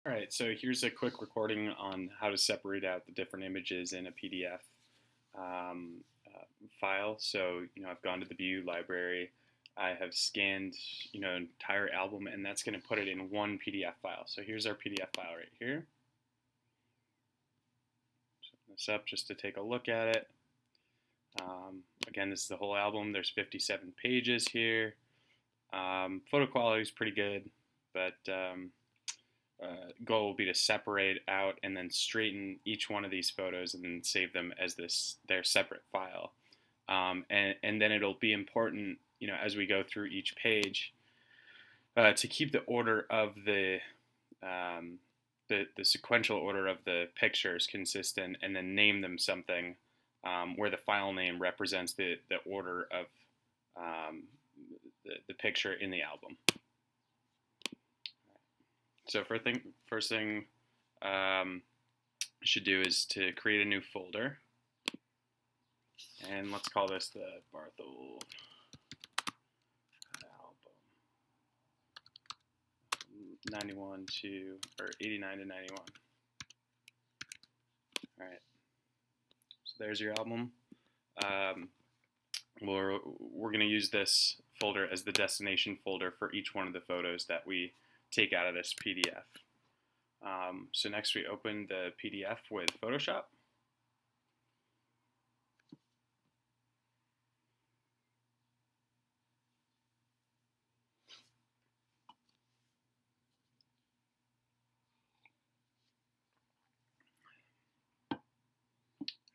All right, so here's a quick recording on how to separate out the different images in a PDF um, file. So, I've gone to the View library. I have scanned, an entire album, and that's going to put it in one PDF file. So here's our PDF file right here. Open this up just to take a look at it. Again, this is the whole album. There's 57 pages here. Photo quality is pretty good, but goal will be to separate out and then straighten each one of these photos and then save them as their separate file. And then it'll be important, as we go through each page, to keep the order of the sequential order of the pictures consistent, and then name them something where the file name represents the order of the picture in the album. So first thing you should do is to create a new folder, and let's call this the Barthel album 91 to or 89 to 91. All right, so there's your album. We're going to use this folder as the destination folder for each one of the photos that we take out of this PDF. So next we open the PDF with Photoshop.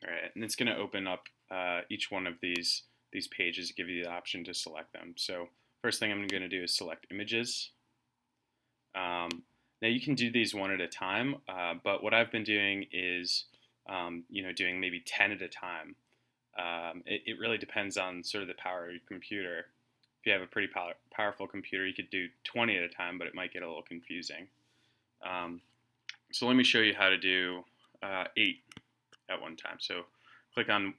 All right, and it's going to open up each one of these pages, give you the option to select them. So first thing I'm going to do is select images. Now you can do these one at a time, but what I've been doing is, doing maybe 10 at a time. It really depends on sort of the power of your computer. If you have a pretty powerful computer, you could do 20 at a time, but it might get a little confusing. So let me show you how to do 8 at one time. So click on,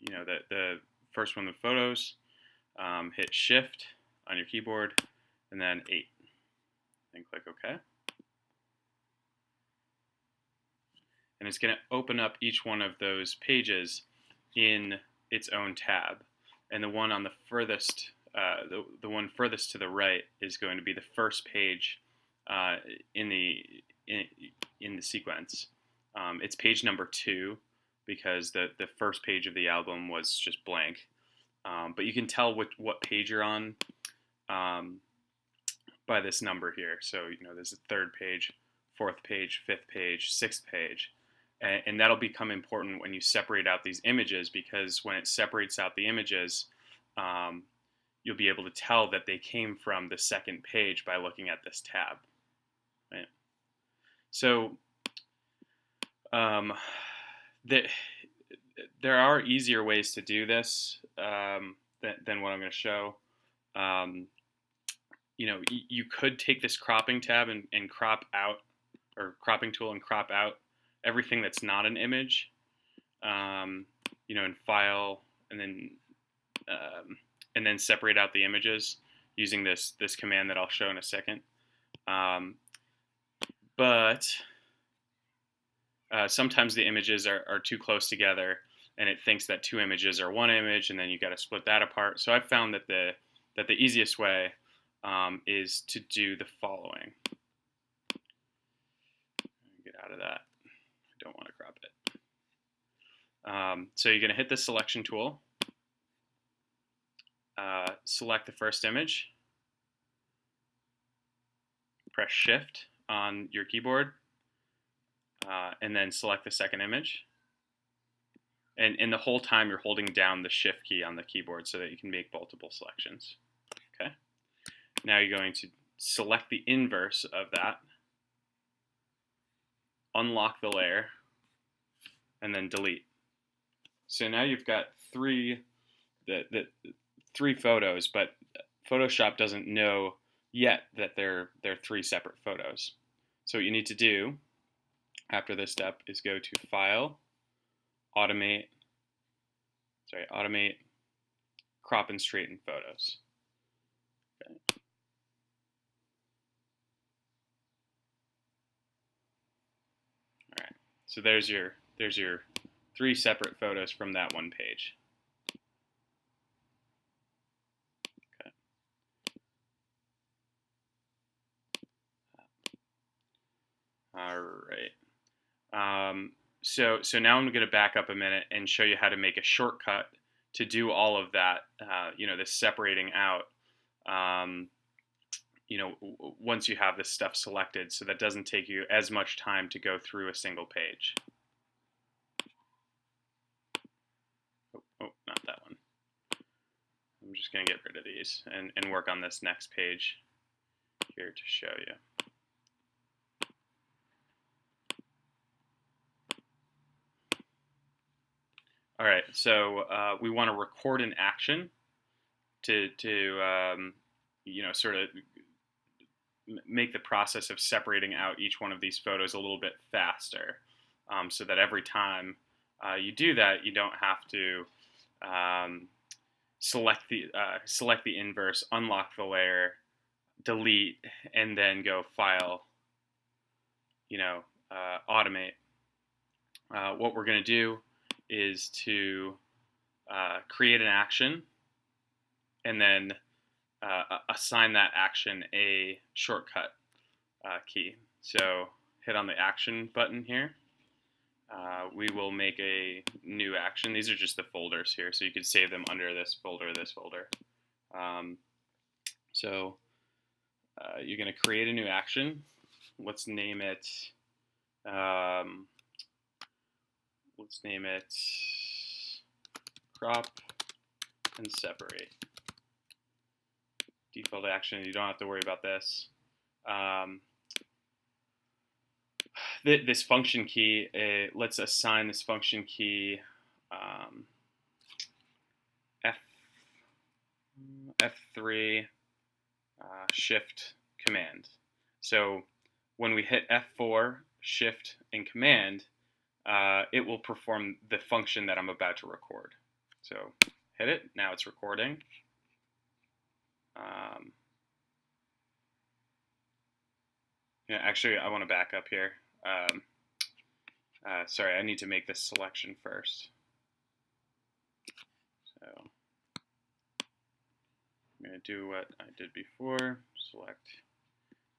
the first one, the photos, hit Shift on your keyboard, and then 8. And click OK. And it's going to open up each one of those pages in its own tab. And the one on the furthest, the one furthest to the right is going to be the first page in the sequence. It's page number 2 because the first page of the album was just blank. But you can tell what page you're on by this number here. So, there's the 3rd page, 4th page, 5th page, 6th page. And that'll become important when you separate out these images, because when it separates out the images, you'll be able to tell that they came from the 2nd page by looking at this tab. Right? So there are easier ways to do this than what I'm going to show. You could take this cropping tab and crop out, or cropping tool, and crop out everything that's not an image, in File, and then separate out the images using this command that I'll show in a second. But sometimes the images are too close together, and it thinks that 2 images are 1 image, and then you got to split that apart. So I've found that the easiest way is to do the following. Get out of that. I don't want to crop it. So you're going to hit the selection tool, select the first image, press Shift on your keyboard, and then select the second image. And the whole time you're holding down the Shift key on the keyboard so that you can make multiple selections. Okay. Now you're going to select the inverse of that, unlock the layer, and then delete. So now you've got three photos, but Photoshop doesn't know yet that they're 3 separate photos. So what you need to do after this step is go to File, Automate, Crop and Straighten Photos. Okay. So there's your 3 separate photos from that one page. Okay. All right. So now I'm going to back up a minute and show you how to make a shortcut to do all of that. This separating out. Once you have this stuff selected, so that doesn't take you as much time to go through a single page. Oh, not that one. I'm just going to get rid of these and work on this next page here to show you. All right, so we want to record an action to sort of make the process of separating out each one of these photos a little bit faster, so that every time you do that, you don't have to select the inverse, unlock the layer, delete, and then go File, automate. What we're going to do is to create an action and then assign that action a shortcut key. So hit on the action button here. We will make a new action. These are just the folders here, so you could save them under this folder, this folder. So you're going to create a new action. Let's name it. Crop and separate. Default action. You don't have to worry about this. This function key, let's assign this function key F3 Shift Command. So when we hit F4 Shift and Command, it will perform the function that I'm about to record. So hit it. Now it's recording. Actually, I want to back up here. Sorry, I need to make this selection first. So I'm going to do what I did before, select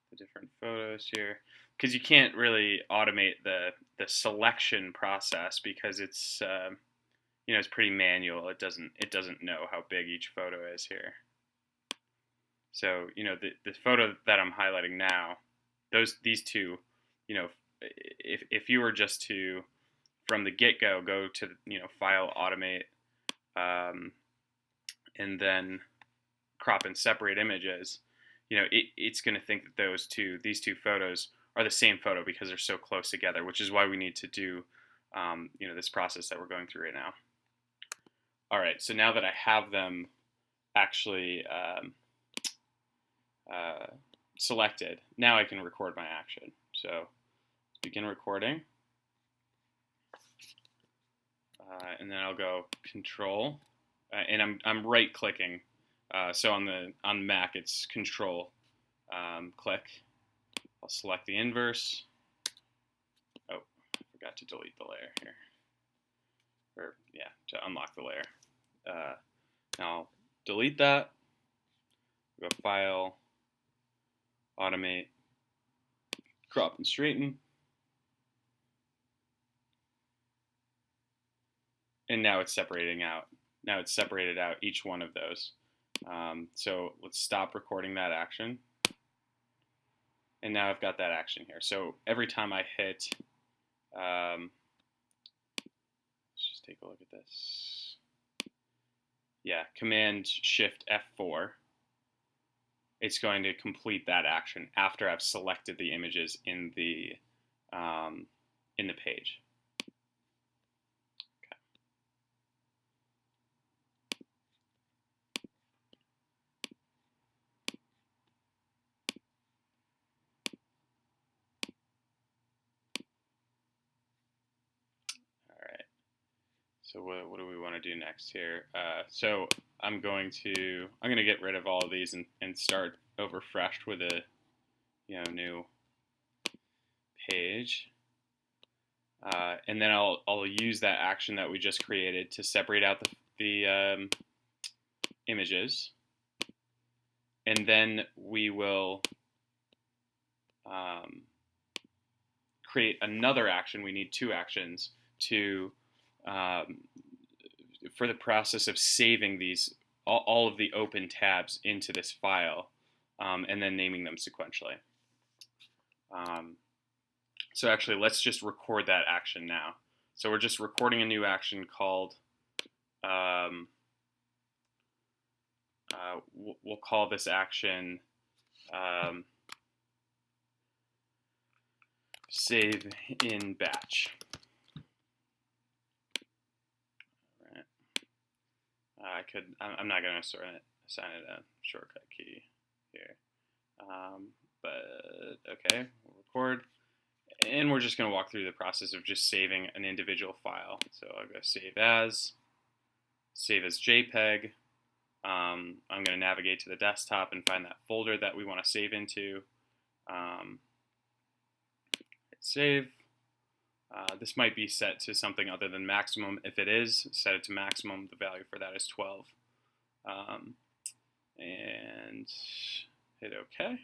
the different photos here, because you can't really automate the selection process because it's it's pretty manual. It doesn't know how big each photo is here. So the photo that I'm highlighting now, these two, if you were just to from the get-go go to File, Automate, and then crop and separate images, it's going to think that these two photos are the same photo because they're so close together, which is why we need to do this process that we're going through right now. All right, so now that I have them actually selected, now I can record my action. So begin recording, and then I'll go Control, and I'm right clicking. So on Mac it's Control click. I'll select the inverse. Oh, I forgot to delete the layer here. Or yeah, to unlock the layer. Now I'll delete that. Go File, Automate, Crop and Straighten. And now it's separating out. Now it's separated out each one of those. So let's stop recording that action. And now I've got that action here. So every time I hit, let's just take a look at this. Yeah, Command Shift F4. It's going to complete that action after I've selected the images in the page. Okay. All right. So what do we want to do next here? So I'm going to get rid of all of these and start over fresh with a new page. And then I'll use that action that we just created to separate out the images, and then we will create another action. We need two actions to for the process of saving these all of the open tabs into this file, and then naming them sequentially. So actually, let's just record that action now. So we're just recording a new action called, we'll call this action save in batch. I'm not going to assign it a shortcut key here. But okay, we'll record. And we're just going to walk through the process of just saving an individual file. So I'll go save as JPEG. I'm going to navigate to the desktop and find that folder that we want to save into. Hit save. This might be set to something other than maximum. If it is, set it to maximum. The value for that is 12. And hit OK.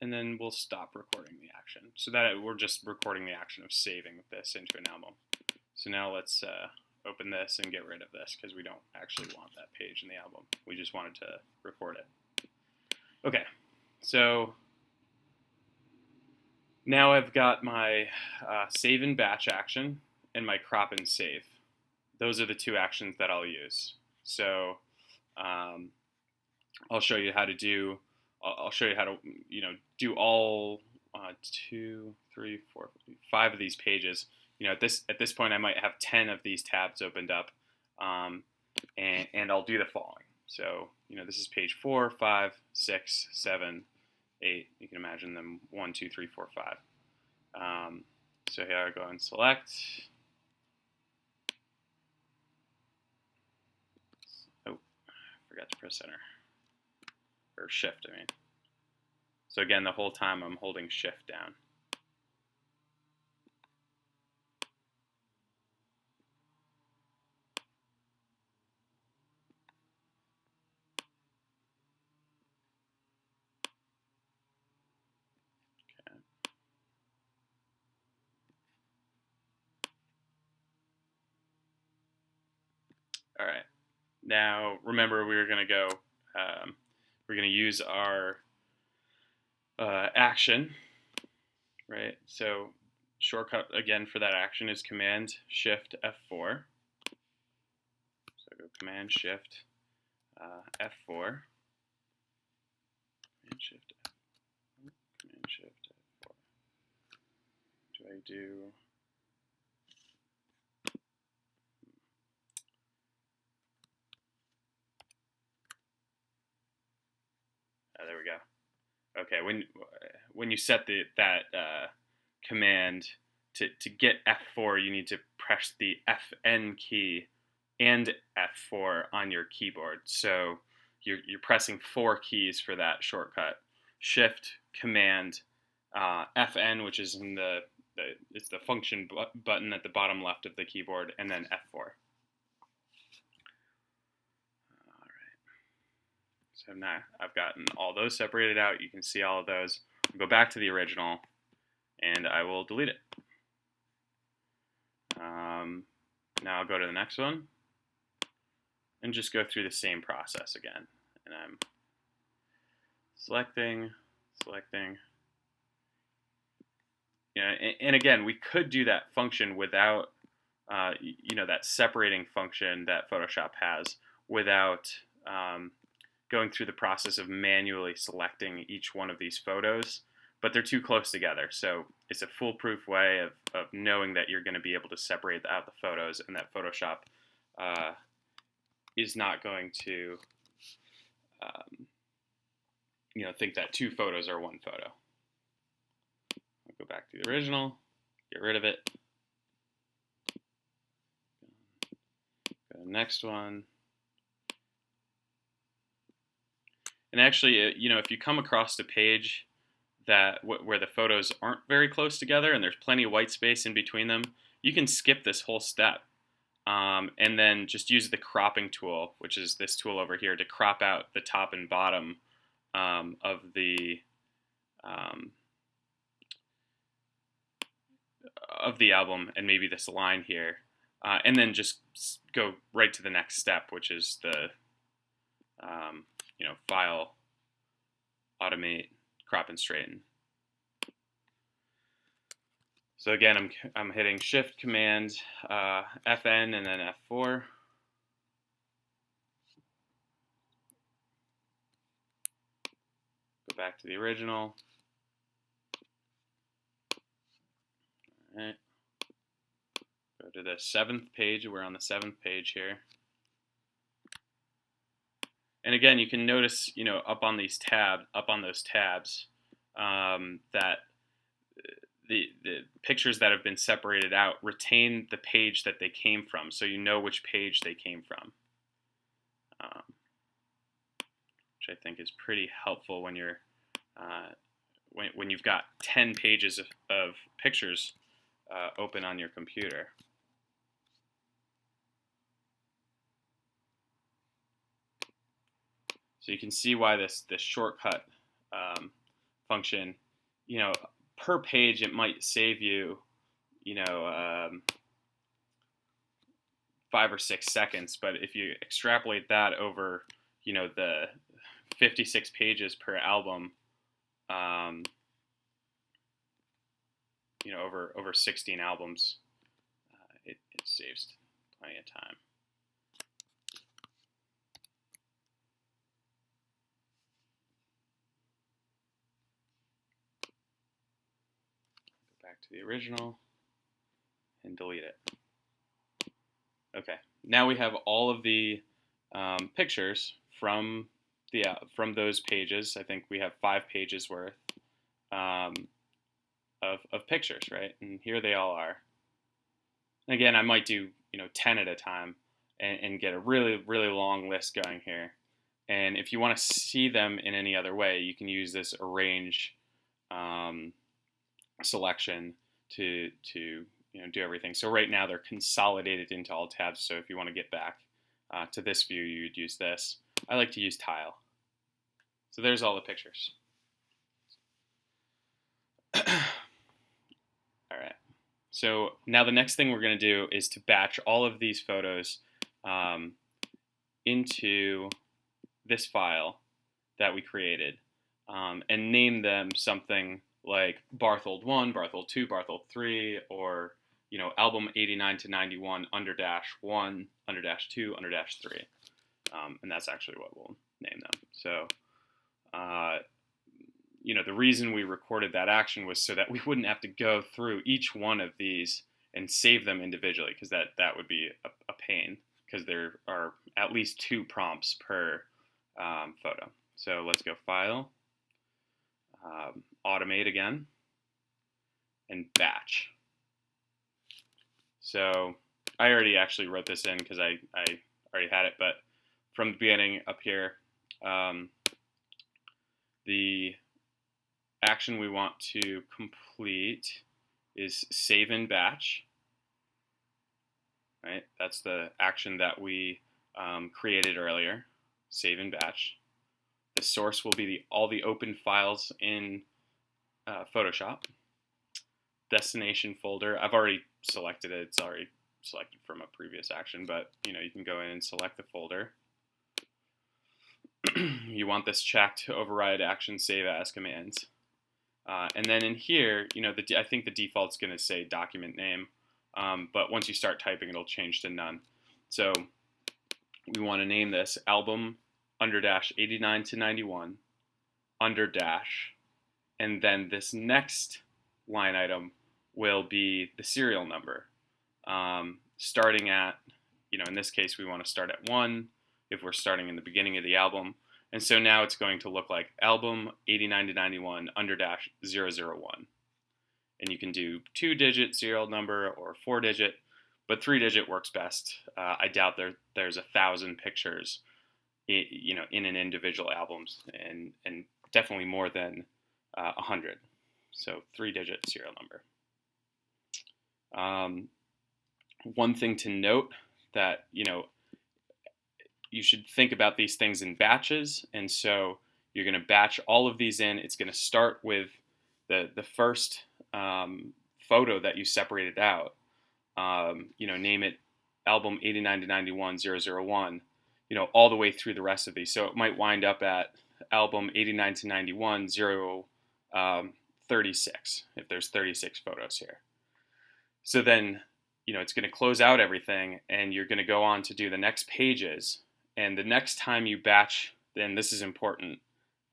And then we'll stop recording the action. So that we're just recording the action of saving this into an album. So now let's open this and get rid of this because we don't actually want that page in the album. We just wanted to record it. Okay, so now I've got my save and batch action and my crop and save. Those are the two actions that I'll use. So I'll show you how to do. I'll show you how to do all 2, 3, 4, 5 of these pages. At this point I might have 10 of these tabs opened up, and I'll do the following. So this is page 4, 5, 6, 7, 8. You can imagine them 1, 2, 3, 4, 5. So here I go and select. Oh, I forgot to press enter. Or shift, I mean. So again, the whole time I'm holding shift down. Okay. All right. Now, remember we were going to go, we're going to use our action, right? So shortcut again for that action is Command Shift F4. So go Command Shift F4. Command Shift F4. Do I do? There we go. Okay, when you set that command to get F4, you need to press the Fn key and F4 on your keyboard. So you're pressing 4 keys for that shortcut: Shift, Command, Fn, which is in it's the function button at the bottom left of the keyboard, and then F4. So now I've gotten all those separated out. You can see all of those. I'll go back to the original, and I will delete it. Now I'll go to the next one, and just go through the same process again. And I'm selecting. And again, we could do that function without, that separating function that Photoshop has without going through the process of manually selecting each one of these photos, but they're too close together. So it's a foolproof way of knowing that you're going to be able to separate out the photos, and that Photoshop is not going to think that 2 photos are 1 photo. I'll go back to the original, get rid of it. Go to the next one. And actually, if you come across a page that where the photos aren't very close together and there's plenty of white space in between them, you can skip this whole step and then just use the cropping tool, which is this tool over here, to crop out the top and bottom of um, the album and maybe this line here, and then just go right to the next step, which is the File, Automate, Crop and Straighten. So again, I'm hitting Shift Command FN and then F4. Go back to the original. All right. Go to the 7th page. We're on the 7th page here. And again, you can notice, up on those tabs, that the pictures that have been separated out retain the page that they came from, so you know which page they came from, which I think is pretty helpful when you're when you've got 10 pages of pictures open on your computer. So you can see why this shortcut function, per page it might save you, 5 or 6 seconds, but if you extrapolate that over, the 56 pages per album, over 16 albums, it saves plenty of time. Back to the original and delete it. Okay, now we have all of the pictures from those pages. I think we have 5 pages worth of pictures, right? And here they all are. And again, I might do 10 at a time and get a really, really long list going here. And if you want to see them in any other way, you can use this arrange selection to do everything. So right now they're consolidated into all tabs. So if you want to get back to this view, you'd use this. I like to use tile. So there's all the pictures. All right. So now the next thing we're going to do is to batch all of these photos into this file that we created and name them something like Barthold 1, Barthold 2, Barthold 3, or album 89 to 91 under dash 1, under dash 2, under dash 3. And that's actually what we'll name them. So, the reason we recorded that action was so that we wouldn't have to go through each one of these and save them individually, because that would be a pain, because there are at least 2 prompts per photo. So let's go File, Automate again, and Batch. So I already actually wrote this in because I already had it, but from the beginning up here, the action we want to complete is save in batch. Right, that's the action that we created earlier. Save in batch. The source will be all the open files in Photoshop. Destination folder, I've already selected it. It's already selected from a previous action, but you can go in and select the folder. You want this checked to override action save as commands. And then in here, I think the default's going to say document name, but once you start typing, it'll change to none. So we want to name this album under dash 89 to 91 under dash, and then this next line item will be the serial number, starting at, in this case, we want to start at 1 if we're starting in the beginning of the album. And so now it's going to look like album 89 to 91 under dash 001. And you can do 2-digit serial number or 4-digit, but 3-digit works best. I doubt there's 1,000 pictures, in an individual album, and definitely more than 100. So 3-digit serial number. One thing to note that, you should think about these things in batches. And so you're going to batch all of these in. It's going to start with the first photo that you separated out. Name it album 89 to 91 001, all the way through the rest of these. So it might wind up at album 89 to 91 36, if there's 36 photos here. So then, it's going to close out everything, and you're going to go on to do the next pages. And the next time you batch, then this is important,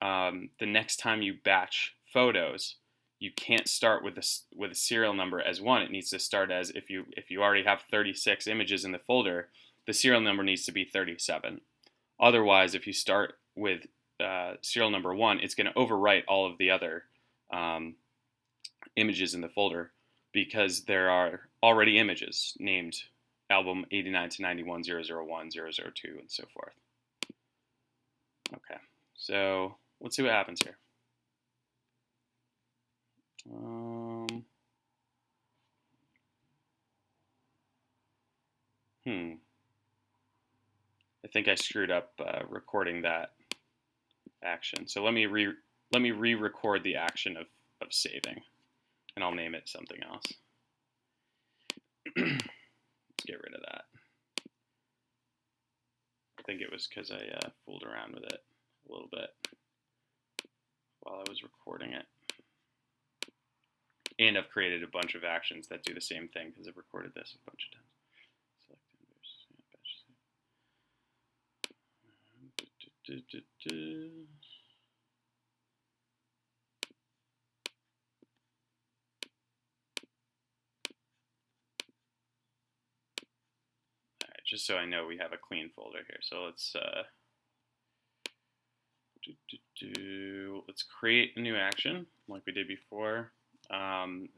the next time you batch photos, you can't start with a serial number as 1. It needs to start as, if you already have 36 images in the folder, the serial number needs to be 37. Otherwise, if you start with serial number 1, it's going to overwrite all of the other images in the folder, because there are already images named album 89 to 91 001 002 and so forth. Okay, so let's see what happens here. I think I screwed up recording that action. So let me re-record the action of saving, and I'll name it something else. Let's get rid of that. I think it was because I fooled around with it a little bit while I was recording it. And I've created a bunch of actions that do the same thing because I've recorded this a bunch of times. Alright, just so I know we have a clean folder here. So let's create a new action like we did before. And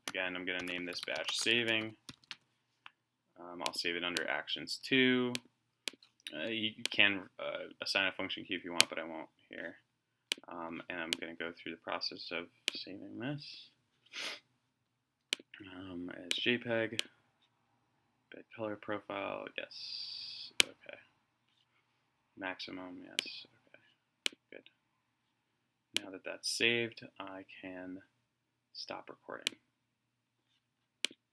again, I'm going to name this batch saving. I'll save it under actions 2. You can assign a function key if you want, but I won't here. And I'm going to go through the process of saving this as JPEG. Bed color profile, yes. Okay. Maximum, yes. Okay. Good. Now that that's saved, I can stop recording.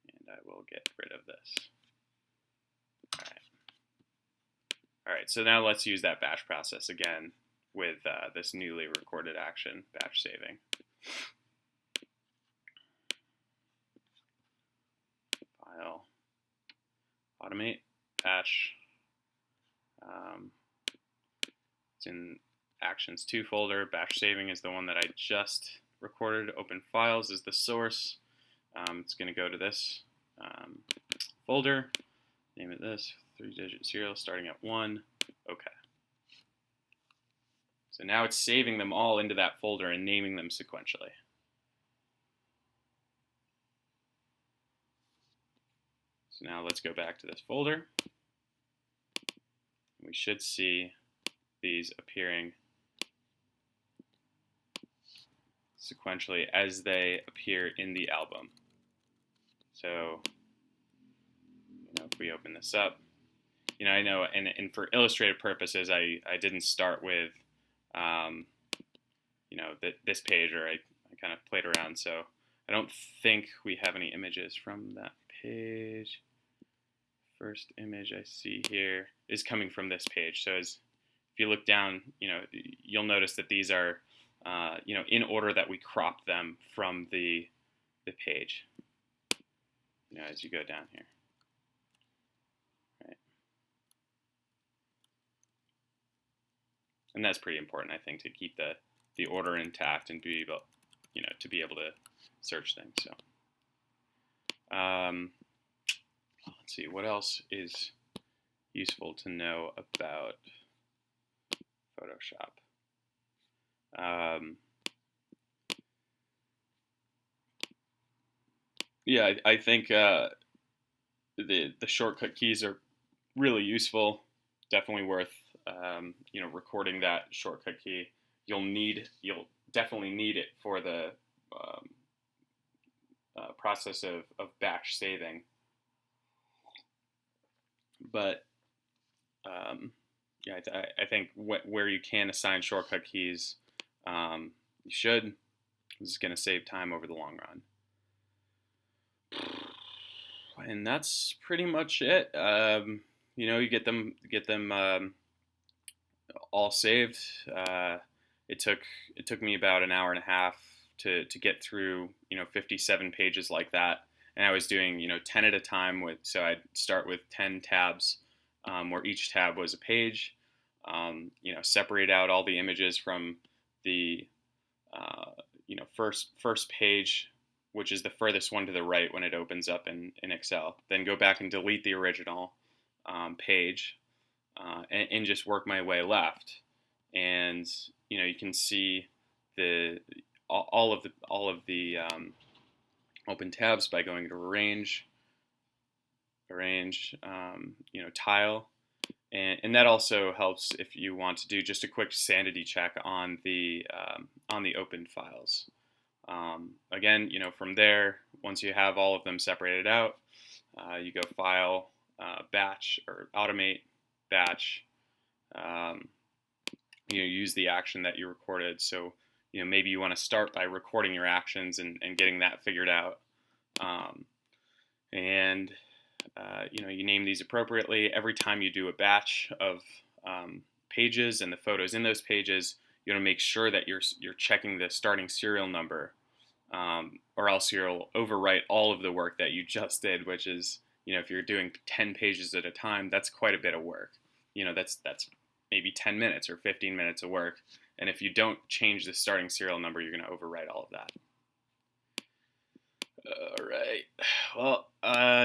And I will get rid of this. All right, so now let's use that batch process again with this newly recorded action, batch saving. File, automate, batch. It's in actions 2 folder. Batch saving is the one that I just recorded. Open files is the source. It's going to go to this folder. Name it this, 3-digit serial starting at 1. Okay. So now it's saving them all into that folder and naming them sequentially. So now let's go back to this folder. We should see these appearing sequentially as they appear in the album. So, if we open this up, I know, and for illustrative purposes, I didn't start with, this page, or I kind of played around, so I don't think we have any images from that page. First image I see here is coming from this page. So if you look down, you'll notice that these are, in order that we crop them from the page, as you go down here. Right. And that's pretty important, I think, to keep the order intact and be able, to be able to search things. So, let's see, what else is useful to know about PhotoShop? Yeah, I think the shortcut keys are really useful. Definitely worth recording that shortcut key. definitely need it for the um, process of batch saving. But yeah, I think where you can assign shortcut keys, you should. This is going to save time over the long run. And that's pretty much it. You get them all saved. Uh, it took me about an hour and a half to get through 57 pages like that, and I was doing 10 at a time. So I'd start with 10 tabs, where each tab was a page. Separate out all the images from the first page, which is the furthest one to the right when it opens up in Excel. Then go back and delete the original page, and just work my way left. And you can see the all of the open tabs by going to arrange, tile, and that also helps if you want to do just a quick sanity check on the open files. Again, from there, once you have all of them separated out, you go File, Batch, or Automate, Batch. Use the action that you recorded. So, maybe you want to start by recording your actions and getting that figured out. And you name these appropriately. Every time you do a batch of pages and the photos in those pages, you want to make sure that you're checking the starting serial number, or else you'll overwrite all of the work that you just did, which is, if you're doing 10 pages at a time, that's quite a bit of work. That's maybe 10 minutes or 15 minutes of work. And if you don't change the starting serial number, you're going to overwrite all of that. All right. Well,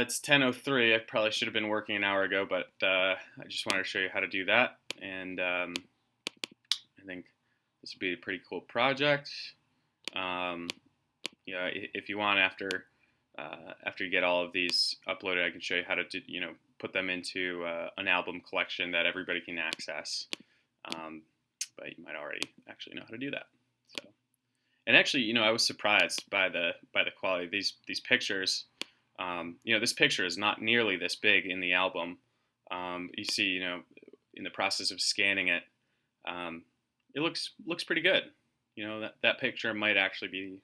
it's 10:03. I probably should have been working an hour ago, but I just wanted to show you how to do that. And I think this would be a pretty cool project. If you want, after you get all of these uploaded, I can show you how to put them into an album collection that everybody can access. But you might already actually know how to do that. So, and actually, I was surprised by the quality of these pictures. This picture is not nearly this big in the album. You see, in the process of scanning it, it looks pretty good. That picture might actually be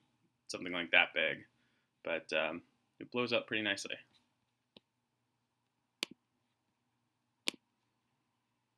something like that big, but it blows up pretty nicely.